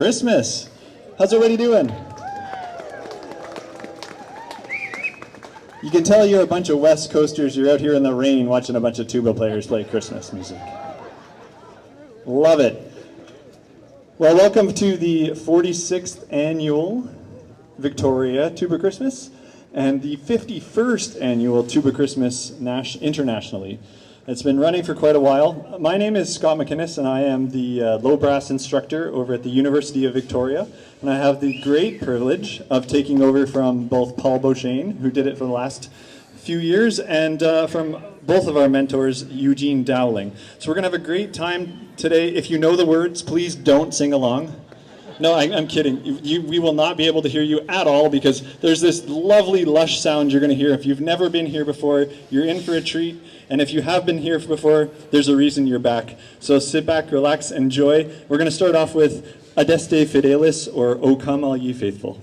Christmas. How's everybody doing? You can tell you're a bunch of West Coasters. You're out here in the rain watching a bunch of tuba players play Christmas music. Love it. Well, welcome to the 46th Annual Victoria Tuba Christmas and the 51st Annual Tuba Christmas internationally. It's been running for quite a while. My name is Scott MacInnes, and I am the low brass instructor over at the University of Victoria. And I have the great privilege of taking over from both Paul Beauchesne, who did it for the last few years, and from both of our mentors, Eugene Dowling. So we're going to have a great time today. If you know the words, please don't sing along. No, I'm kidding. We will not be able to hear you at all because there's this lovely, lush sound you're going to hear. If you've never been here before, you're in for a treat. And if you have been here before, there's a reason you're back. So sit back, relax, enjoy. We're going to start off with Adeste Fidelis, or O Come All Ye Faithful.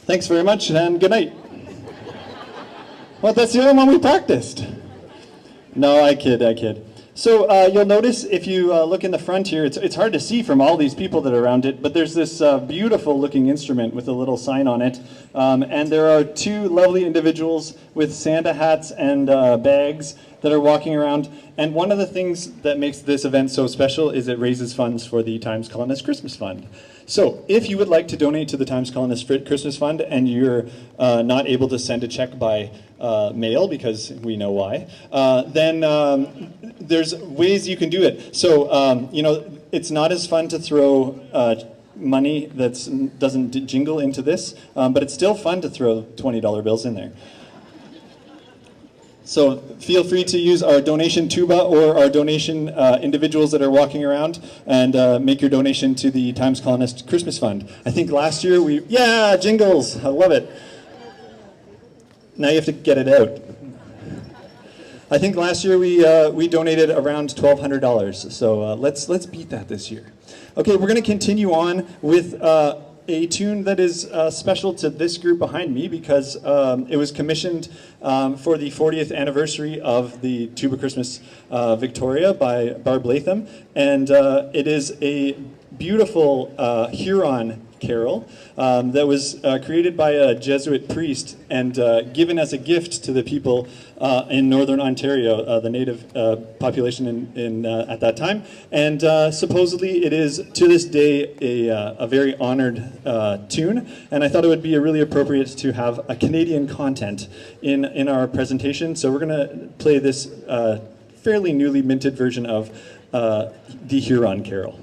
Thanks very much, and good night. Well, that's the only one we practiced. No, I kid. So you'll notice if you look in the front here, it's hard to see from all these people that are around it, but there's this beautiful looking instrument with a little sign on it. And there are two lovely individuals with Santa hats and bags that are walking around. And one of the things that makes this event so special is it raises funds for the Times Colonist Christmas Fund. So if you would like to donate to the Times Colonist Christmas Fund and you're not able to send a check by mail, because we know why, then there's ways you can do it. So, it's not as fun to throw money that doesn't jingle into this, but it's still fun to throw $20 bills in there. So feel free to use our donation tuba or our donation individuals that are walking around and make your donation to the Times Colonist Christmas Fund. I think last year jingles, I love it. Now you have to get it out. I think last year we donated around $1,200, so let's beat that this year. Okay, we're going to continue on with a tune that is special to this group behind me because it was commissioned for the 40th anniversary of the Tuba Christmas Victoria by Barb Latham, and it is a beautiful Huron Carol that was created by a Jesuit priest and given as a gift to the people in Northern Ontario, the native population in at that time. And supposedly it is, to this day, a very honored tune. And I thought it would be really appropriate to have a Canadian content in our presentation. So we're going to play this fairly newly minted version of the Huron Carol.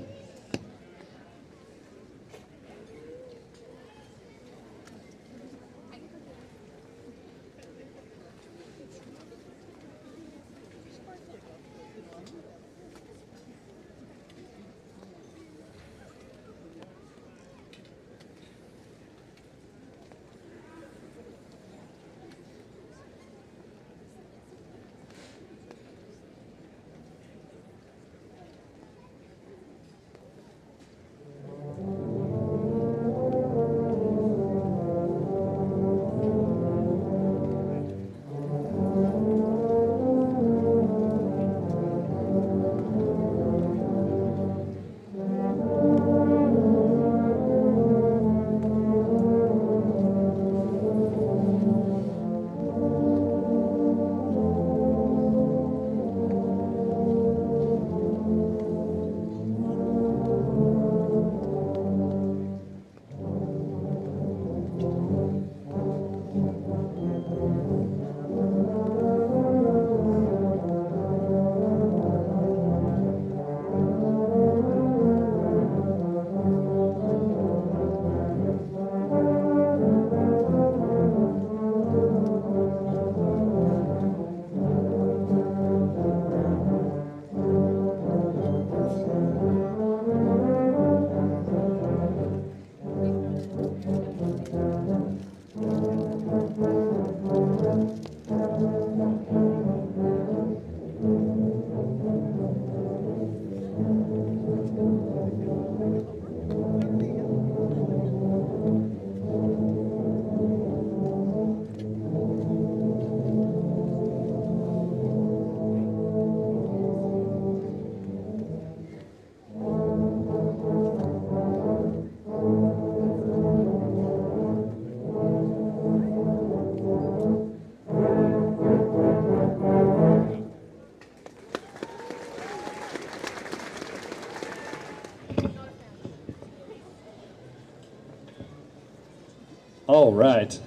All right.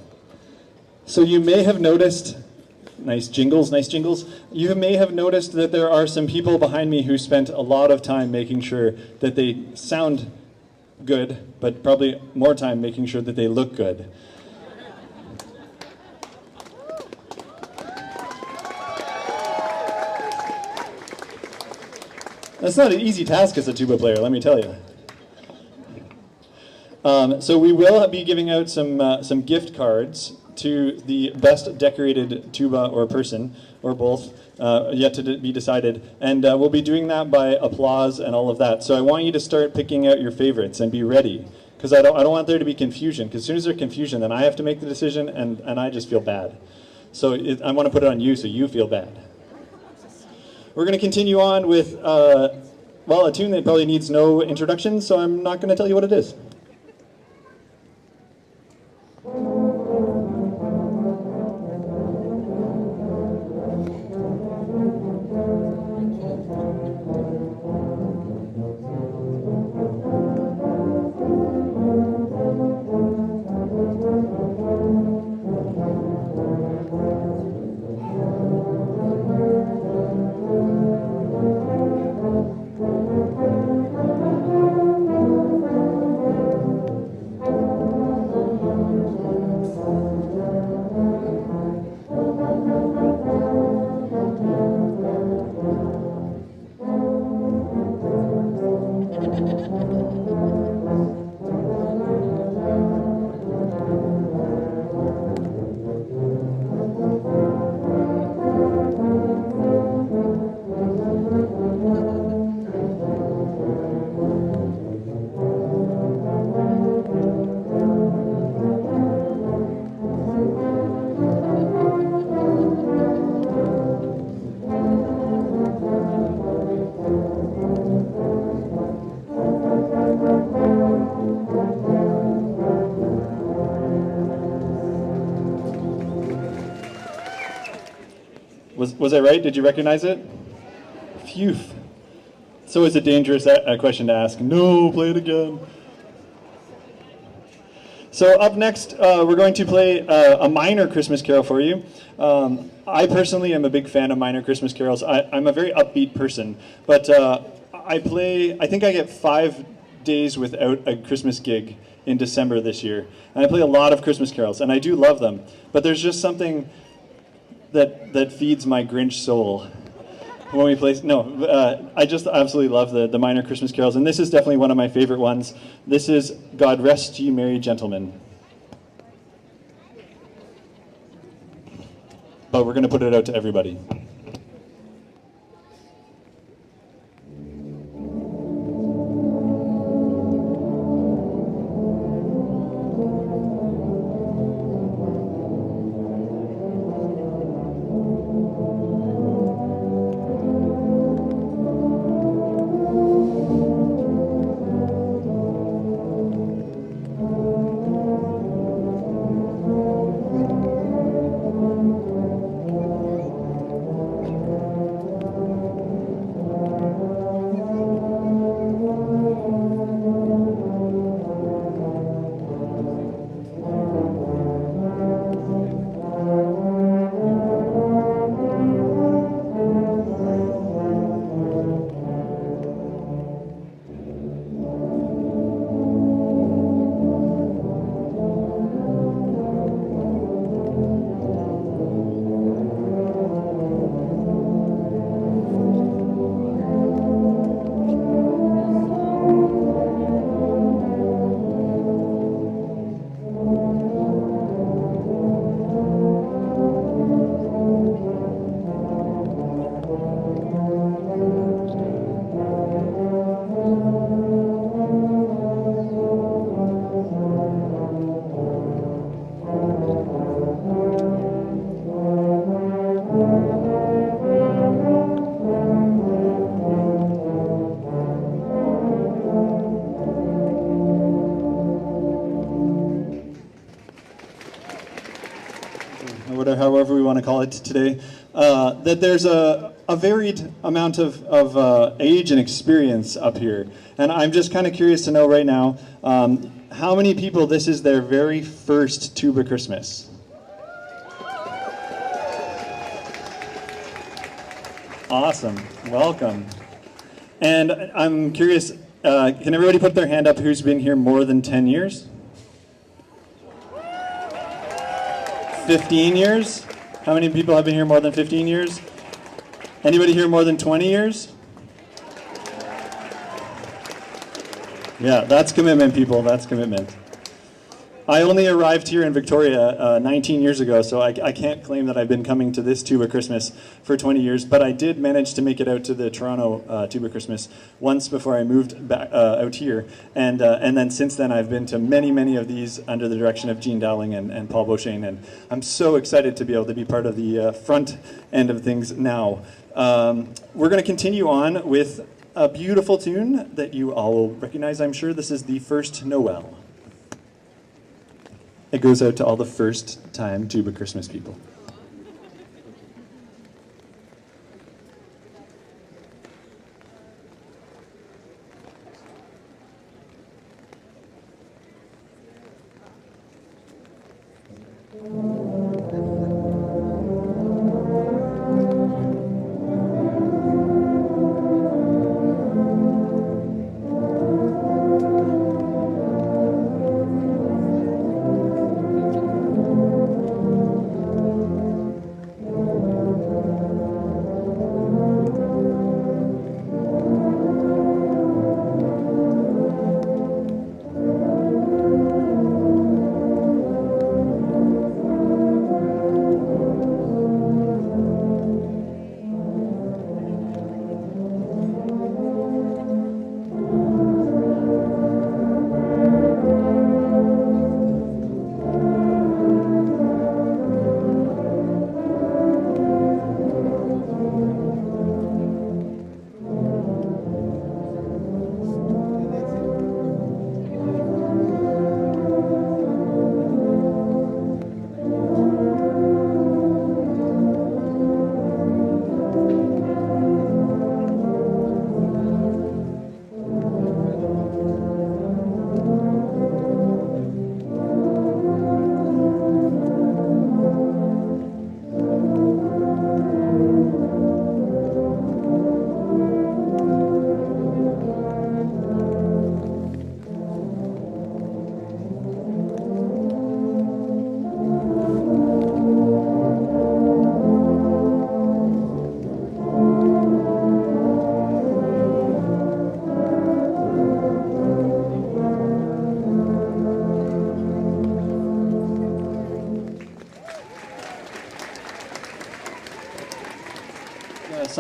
So you may have noticed, nice jingles. You may have noticed that there are some people behind me who spent a lot of time making sure that they sound good, but probably more time making sure that they look good. That's not an easy task as a tuba player, let me tell you. So we will be giving out some gift cards to the best decorated tuba or person, or both, yet to be decided. And we'll be doing that by applause and all of that. So I want you to start picking out your favorites and be ready. Because I don't want there to be confusion. Because as soon as there's confusion, then I have to make the decision, and I just feel bad. So I want to put it on you so you feel bad. We're going to continue on with, well, a tune that probably needs no introduction, so I'm not going to tell you what it is. Was I right? Did you recognize it? Phew. So it's a dangerous question to ask. No, play it again. So up next, we're going to play a minor Christmas carol for you. I personally am a big fan of minor Christmas carols. I'm a very upbeat person, but I think I get 5 days without a Christmas gig in December this year. And I play a lot of Christmas carols, and I do love them. But there's just something that feeds my Grinch soul when we play. I just absolutely love the minor Christmas carols, and this is definitely one of my favorite ones. This is God Rest Ye Merry Gentlemen. But we're going to put it out to everybody. However we want to call it today, that there's a varied amount of age and experience up here. And I'm just kind of curious to know right now, how many people this is their very first Tuba Christmas? Awesome, welcome. And I'm curious, can everybody put their hand up who's been here more than 10 years? 15 years? How many people have been here more than 15 years? Anybody here more than 20 years? Yeah, that's commitment, people. That's commitment. I only arrived here in Victoria 19 years ago, so I can't claim that I've been coming to this Tuba Christmas for 20 years, but I did manage to make it out to the Toronto Tuba Christmas once before I moved back out here, and then since then I've been to many of these under the direction of Jean Dowling and Paul Beauchesne, and I'm so excited to be able to be part of the front end of things now. We're going to continue on with a beautiful tune that you all will recognize, I'm sure. This is the First Noel. It goes out to all the first-time Tuba Christmas people.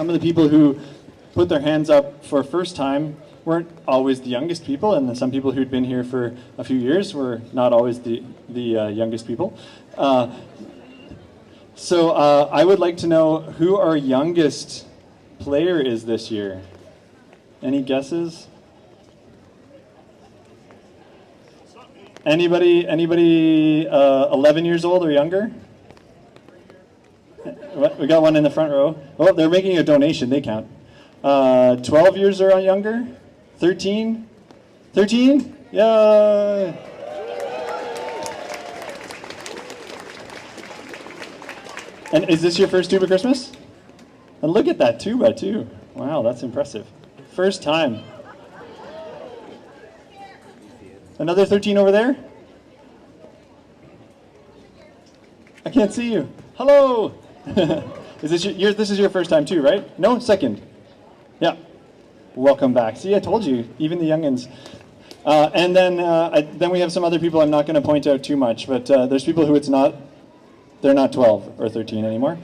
some of the people who put their hands up for first time weren't always the youngest people, and some people who'd been here for a few years were not always the youngest people. So I would like to know who our youngest player is this year. Any guesses? Anybody 11 years old or younger? We got one in the front row. Oh, they're making a donation, they count. 12 years or younger? 13? 13? Yeah. And is this your first tuba Christmas? And look at that tuba too. Wow, that's impressive. First time. Another 13 over there? I can't see you. Hello. Is this this is your first time too, right? No, second. Yeah. Welcome back. See, I told you, even the youngins. And then we have some other people I'm not going to point out too much, but there's people who they're not 12 or 13 anymore,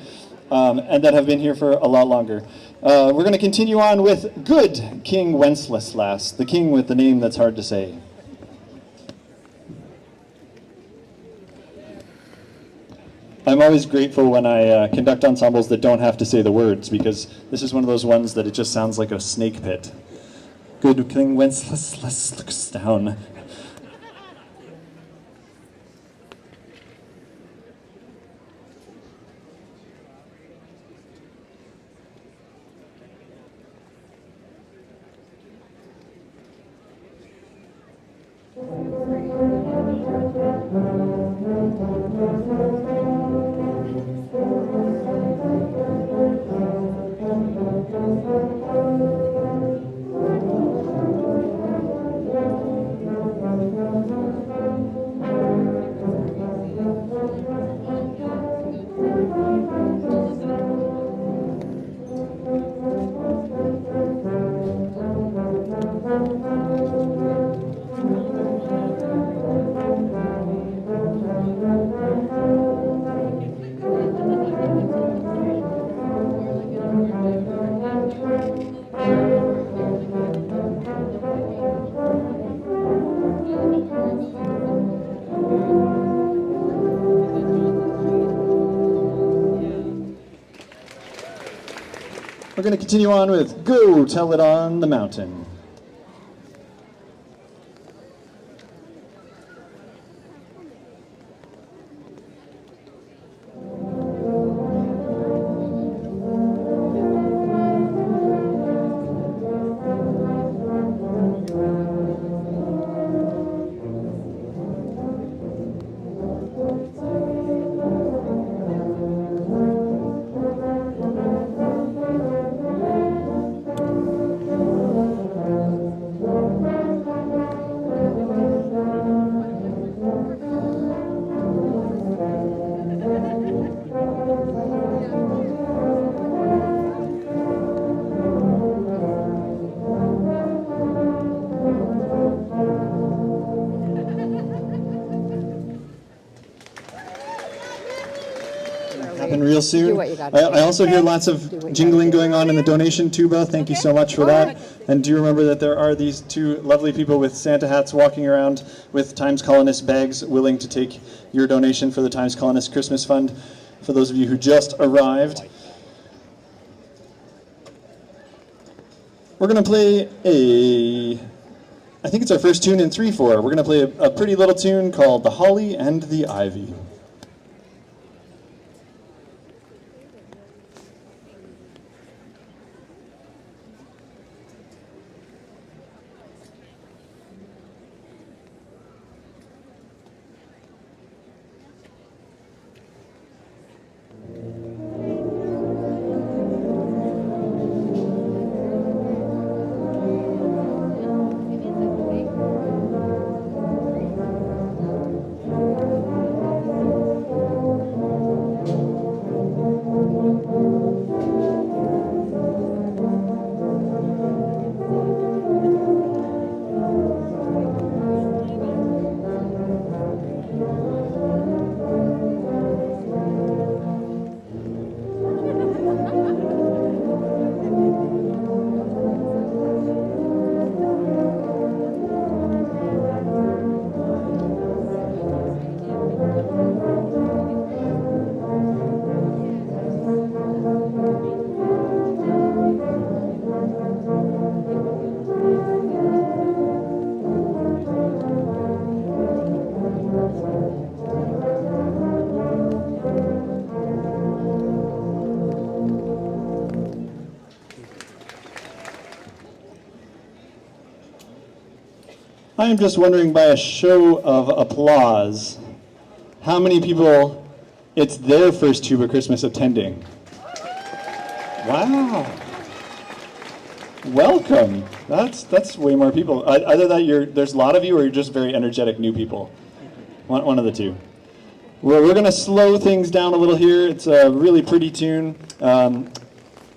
and that have been here for a lot longer. We're going to continue on with good King Wenceslas, the king with the name that's hard to say. I'm always grateful when I conduct ensembles that don't have to say the words, because this is one of those ones that it just sounds like a snake pit. Good King Wenceslas looks down. We're going to continue on with Go Tell It on the Mountain. Real soon. I also hear lots of jingling going on in the donation tuba. Thank you so much for that. And do you remember that there are these two lovely people with Santa hats walking around with Times Colonist bags willing to take your donation for the Times Colonist Christmas Fund, for those of you who just arrived. We're going to play I think it's our first tune in 3/4. We're going to play a pretty little tune called The Holly and the Ivy. I am just wondering, by a show of applause, how many people it's their first Tuba Christmas attending? Wow. Welcome. That's way more people. Either that there's a lot of you, or you're just very energetic new people. One of the two. We're going to slow things down a little here. It's a really pretty tune.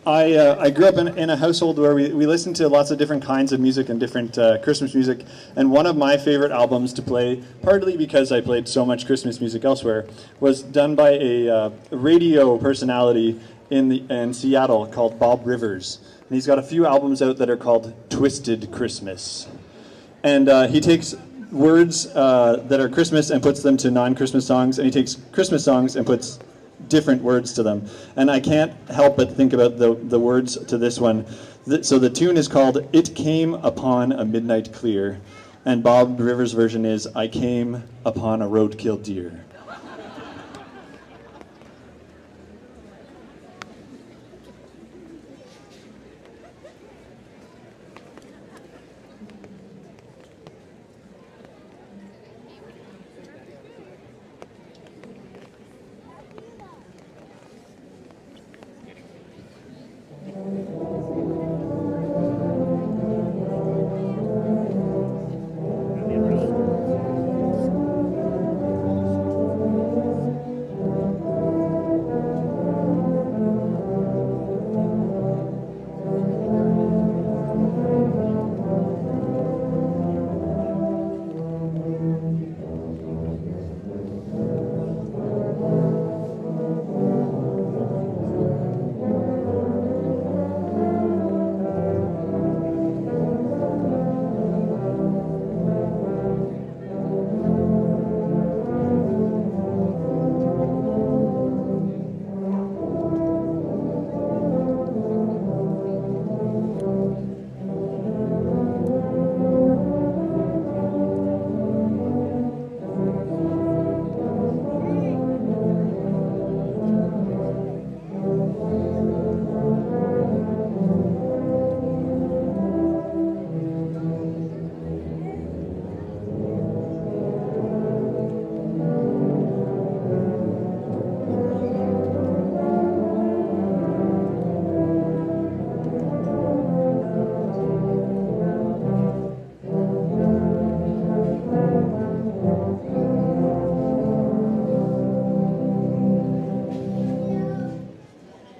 I grew up in a household where we listened to lots of different kinds of music and different Christmas music, and one of my favorite albums to play, partly because I played so much Christmas music elsewhere, was done by a radio personality in Seattle called Bob Rivers. And he's got a few albums out that are called Twisted Christmas. And he takes words that are Christmas and puts them to non-Christmas songs, and he takes Christmas songs and puts different words to them. And I can't help but think about the words to this one. So the tune is called It Came Upon a Midnight Clear, and Bob Rivers' version is I Came Upon a Roadkill Deer.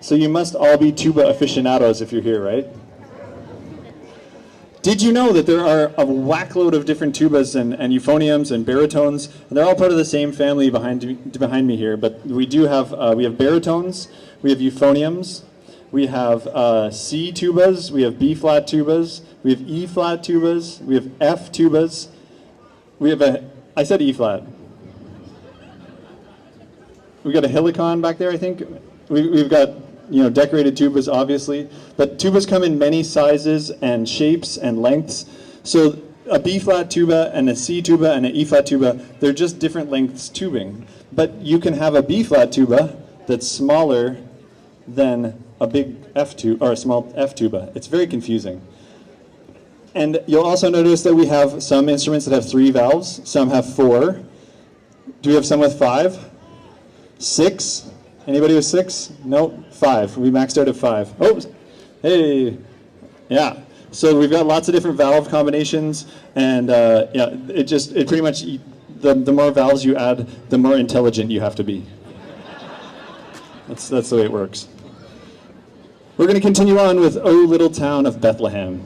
So you must all be tuba aficionados if you're here, right? Did you know that there are a whackload of different tubas and euphoniums and baritones, and they're all part of the same family behind me here, but we do have, we have baritones, we have euphoniums, we have C tubas, we have B flat tubas, we have E flat tubas, we have F tubas, we have I said E flat. We've got a helicon back there, I think. We've got, decorated tubas, obviously, but tubas come in many sizes and shapes and lengths. So a B flat tuba and a C tuba and an E flat tuba, they're just different lengths tubing. But you can have a B flat tuba that's smaller than a big F tuba or a small F tuba. It's very confusing. And you'll also notice that we have some instruments that have 3 valves, some have 4. Do we have some with 5? 6? Anybody with 6? Nope, 5. We maxed out at 5. Oh, hey, yeah. So we've got lots of different valve combinations, and it pretty much, the more valves you add, the more intelligent you have to be. That's the way it works. We're going to continue on with O Little Town of Bethlehem.